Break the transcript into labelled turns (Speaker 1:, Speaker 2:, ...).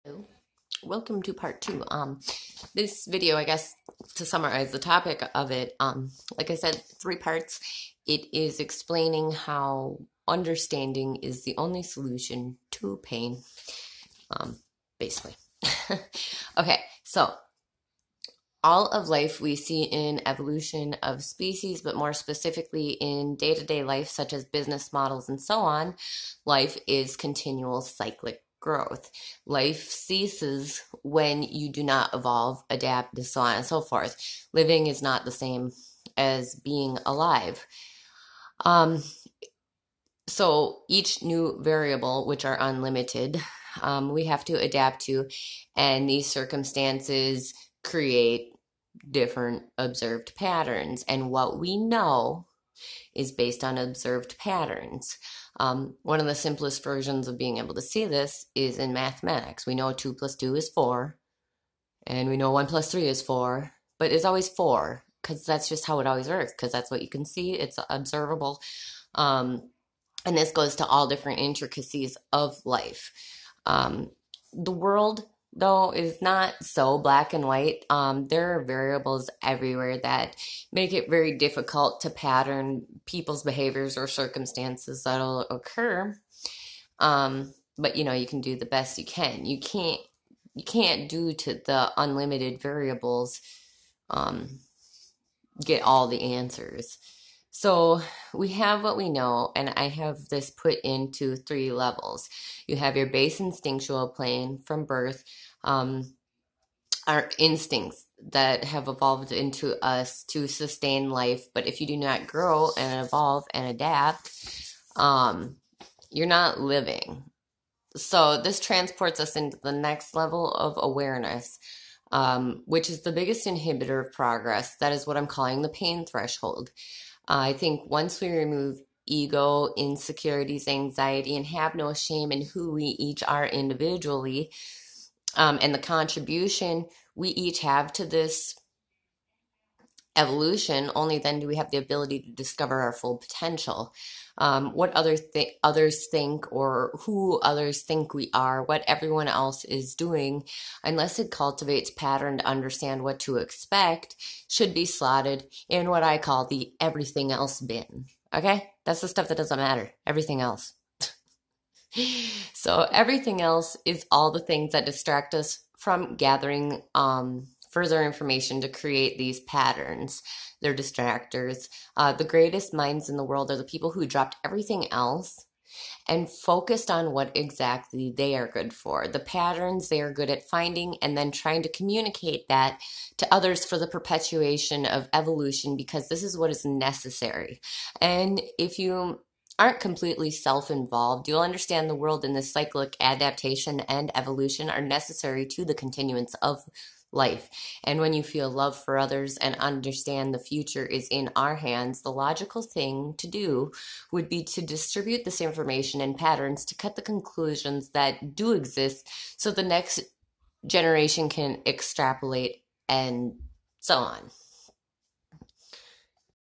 Speaker 1: Hello. Welcome to part two. This video, I guess, to summarize the topic of it, like I said, three parts. It is explaining how understanding is the only solution to pain, basically. Okay, so all of life we see in evolution of species, but more specifically in day-to-day life, such as business models and so on, life is continual cyclic growth. Life ceases when you do not evolve, adapt, and so on and so forth. Living is not the same as being alive. Um, so each new variable, which are unlimited, we have to adapt to, and these circumstances create different observed patterns. And what we know is based on observed patterns. One of the simplest versions of being able to see this is in mathematics. We know 2 plus 2 is 4, and we know 1 plus 3 is 4, but it's always 4 because that's just how it always works, because that's what you can see. It's observable. And this goes to all different intricacies of life. The world, though, is not so black and white. There are variables everywhere that make it very difficult to pattern people's behaviors or circumstances that'll occur. But you can do the best you can. You can't do to the unlimited variables get all the answers. So we have what we know, and I have this put into 3 levels. You have your base instinctual plane from birth, our instincts that have evolved into us to sustain life. But if you do not grow and evolve and adapt, you're not living. So this transports us into the next level of awareness, which is the biggest inhibitor of progress. That is what I'm calling the pain threshold. I think once we remove ego, insecurities, anxiety, and have no shame in who we each are individually, and the contribution we each have to this evolution, only then do we have the ability to discover our full potential. What others think, or who others think we are, what everyone else is doing, unless it cultivates pattern to understand what to expect, should be slotted in what I call the everything else bin. Okay? That's the stuff that doesn't matter. Everything else. So everything else is all the things that distract us from gathering further information to create these patterns. They're distractors. The greatest minds in the world are the people who dropped everything else and focused on what exactly they are good for, the patterns they are good at finding, and then trying to communicate that to others for the perpetuation of evolution, because this is what is necessary. And if you aren't completely self-involved, you'll understand the world in this cyclic adaptation and evolution are necessary to the continuance of life. And when you feel love for others and understand the future is in our hands, the logical thing to do would be to distribute this information and patterns to cut the conclusions that do exist so the next generation can extrapolate and so on.